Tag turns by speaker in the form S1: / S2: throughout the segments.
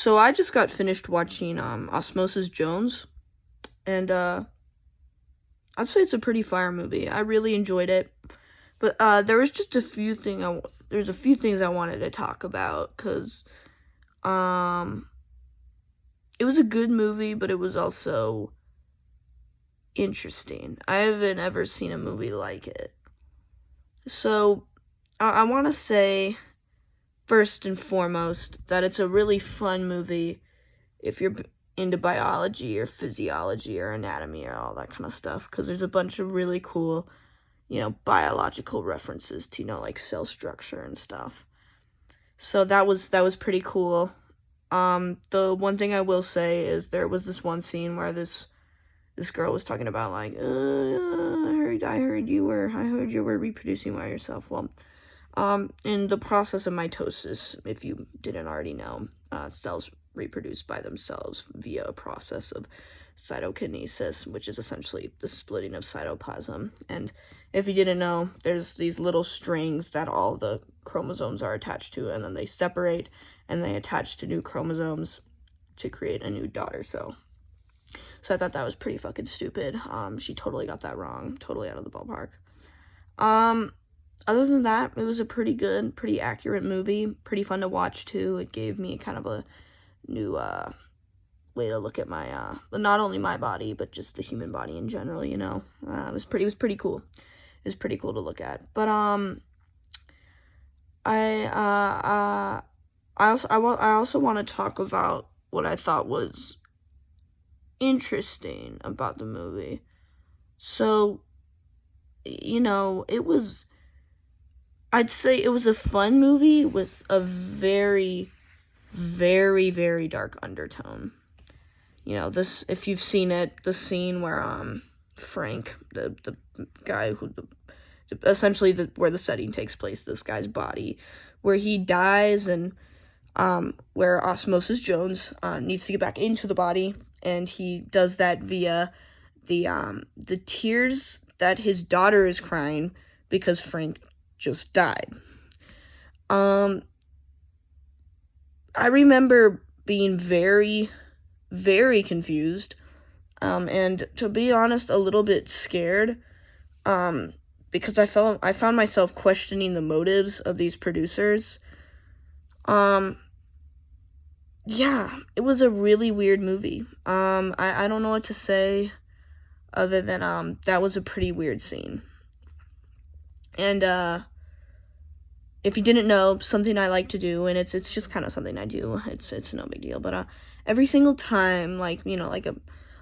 S1: So I just got finished watching Osmosis Jones, and I'd say it's a pretty fire movie. I really enjoyed it, but there was just there's a few things I wanted to talk about because um it was a good movie, but it was also interesting. I haven't ever seen a movie like it. So I want to say first and foremost that it's a really fun movie if you're into biology or physiology or anatomy or all that kind of stuff, because there's a bunch of really cool, biological references to, like cell structure and stuff. So that was pretty cool. The one thing I will say is there was this one scene where this girl was talking about like, I heard you were reproducing by yourself. Well, in the process of mitosis, if you didn't already know, cells reproduce by themselves via a process of cytokinesis, which is essentially the splitting of cytoplasm. And if you didn't know, there's these little strings that all the chromosomes are attached to, and then they separate and they attach to new chromosomes to create a new daughter cell. So I thought that was pretty fucking stupid. She totally got that wrong, totally out of the ballpark. Other than that, it was a pretty good, pretty accurate movie, pretty fun to watch too. It gave me kind of a new way to look at my not only my body but just the human body in general. It was pretty cool. It was pretty cool to look at. But I also want to talk about what I thought was interesting about the movie. So, I'd say it was a fun movie with a very, very, very dark undertone. This, if you've seen it, the scene where Frank, the guy who essentially where the setting takes place, this guy's body, where he dies, and where Osmosis Jones needs to get back into the body, and he does that via the tears that his daughter is crying because Frank just died. I remember being very, very confused, and to be honest, a little bit scared, because I found myself questioning the motives of these producers. Yeah, it was a really weird movie. I don't know what to say other than that was a pretty weird scene. And if you didn't know, something I like to do, and it's just kind of something I do. It's no big deal, but every single time, like a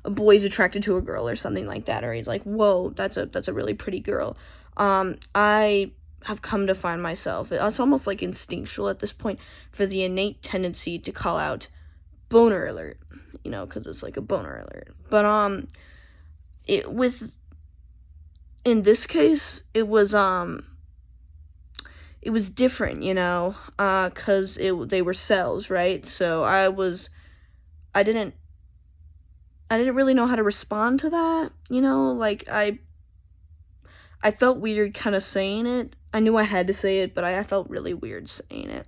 S1: boy's attracted to a girl or something like that, or he's like, whoa, that's a really pretty girl. I have come to find myself, it's almost like instinctual at this point, for the innate tendency to call out boner alert, because it's like a boner alert. But in this case, it was different, because they were cells, right? So I didn't really know how to respond to that, like I felt weird kind of saying it. I knew I had to say it, but I felt really weird saying it.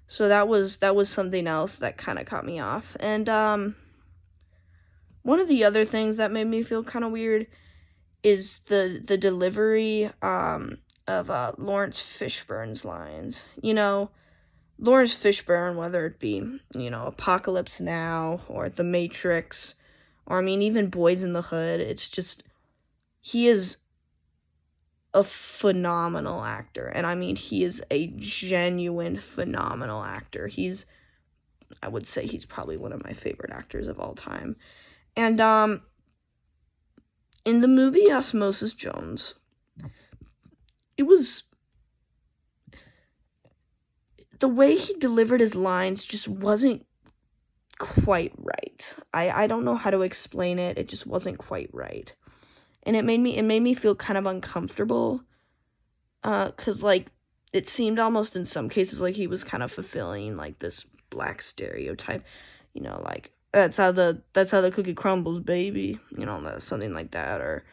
S1: So that was something else that kind of caught me off. And one of the other things that made me feel kind of weird is the delivery of Lawrence Fishburne's lines. Lawrence Fishburne, whether it be, Apocalypse Now or The Matrix, or even Boys in the Hood, it's just, he is a phenomenal actor. And he is a genuine phenomenal actor. I would say he's probably one of my favorite actors of all time. And in the movie Osmosis Jones, it was, the way he delivered his lines just wasn't quite right. I don't know how to explain it. It just wasn't quite right. And it made me feel kind of uncomfortable, because it seemed almost in some cases like he was kind of fulfilling like this black stereotype, like that's how the cookie crumbles, baby, something like that, or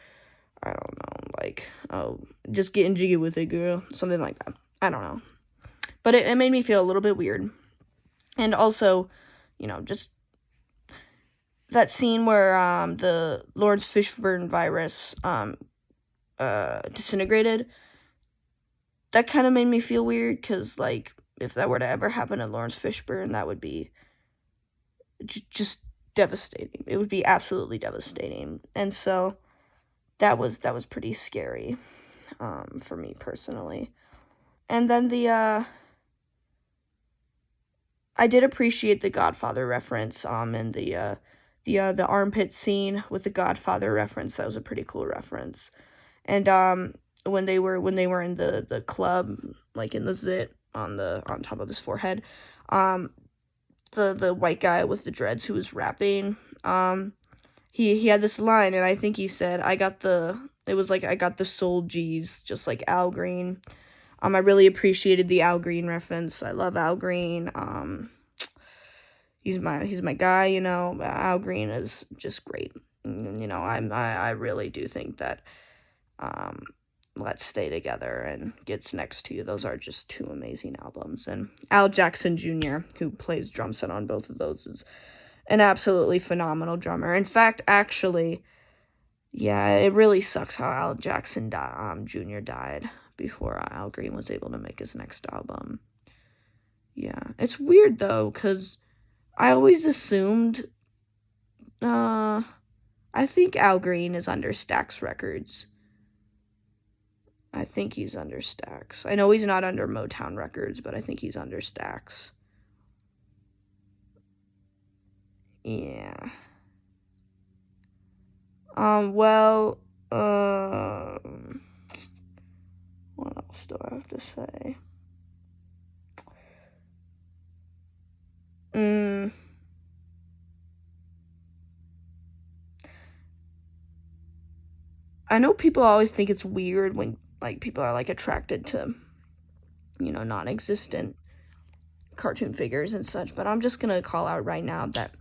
S1: I don't know, like, oh, just getting jiggy with it, girl, something like that. I don't know, but it made me feel a little bit weird. And also, just that scene where the Lawrence Fishburne virus disintegrated. That kind of made me feel weird, because, like, if that were to ever happen to Lawrence Fishburne, that would be just devastating. It would be absolutely devastating. And so that was pretty scary, for me personally. And then I did appreciate the Godfather reference, and the armpit scene with the Godfather reference. That was a pretty cool reference. And when they were in the club, like in the zit on top of his forehead, the white guy with the dreads who was rapping, he had this line, and I think he said, I got the soul G's, just like Al Green. I really appreciated the Al Green reference. I love Al Green. He's my guy, Al Green is just great. I really do think that Let's Stay Together and Gets Next to You, those are just two amazing albums. And Al Jackson Jr., who plays drum set on both of those, is an absolutely phenomenal drummer. In fact, actually, yeah, it really sucks how Al Jackson Jr. died before Al Green was able to make his next album. Yeah, it's weird, though, because I always assumed, I think Al Green is under Stax Records. I think he's under Stax. I know he's not under Motown Records, but I think he's under Stax. Yeah. Well, what else do I have to say? I know people always think it's weird when, like, people are, like, attracted to, non-existent cartoon figures and such, but I'm just gonna call out right now that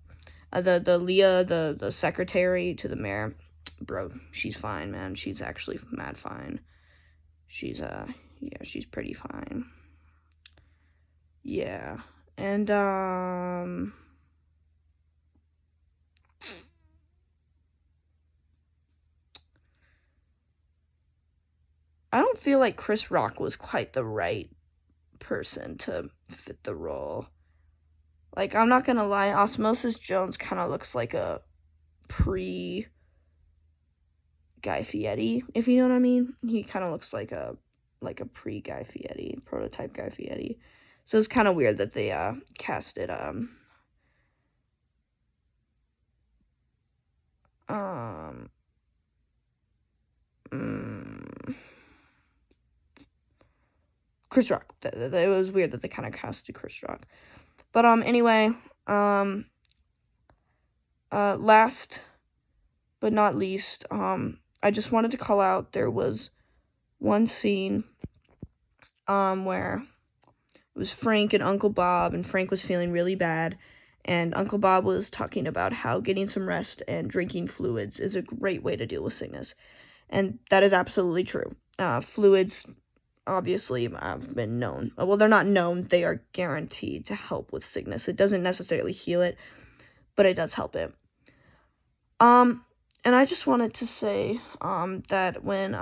S1: the Leah, the secretary to the mayor, bro, she's fine, man. She's actually mad fine. She's she's pretty fine. Yeah. And I don't feel like Chris Rock was quite the right person to fit the role. Like, I'm not gonna lie, Osmosis Jones kind of looks like a pre Guy Fieri, if you know what I mean. He kind of looks like a pre Guy Fieri, prototype Guy Fieri. So it's kind of weird that they casted Chris Rock. It was weird that they kind of casted Chris Rock. But anyway, last but not least, I just wanted to call out, there was one scene where it was Frank and Uncle Bob, and Frank was feeling really bad, and Uncle Bob was talking about how getting some rest and drinking fluids is a great way to deal with sickness. And that is absolutely true. Fluids obviously have been known. Well, they're not known. They are guaranteed to help with sickness. It doesn't necessarily heal it, but it does help it. And I just wanted to say that when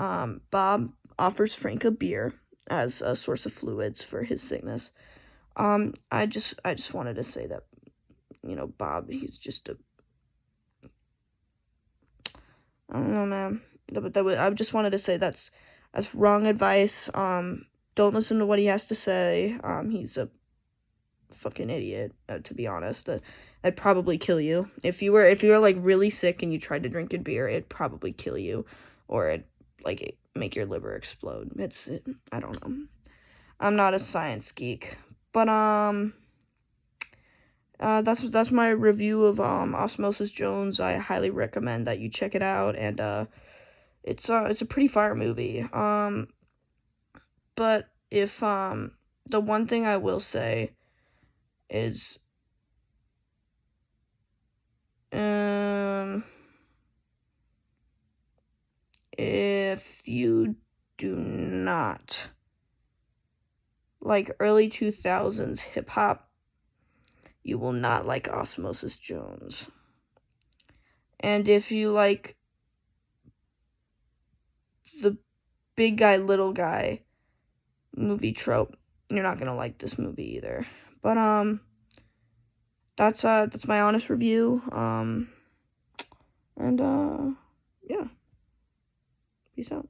S1: Bob offers Frank a beer as a source of fluids for his sickness, I just wanted to say that, Bob, he's just I don't know, man. I just wanted to say that's wrong advice. Don't listen to what he has to say. He's a fucking idiot, to be honest. That'd probably kill you. If you were like really sick and you tried to drink a beer, it'd probably kill you, or it'd make your liver explode. I don't know. I'm not a science geek, but that's my review of Osmosis Jones. I highly recommend that you check it out, and it's a pretty fire movie. But if the one thing I will say is if you do not like early 2000s hip hop, you will not like Osmosis Jones. And if you like the big guy, little guy movie trope, you're not gonna like this movie either. But that's my honest review. And yeah, peace out.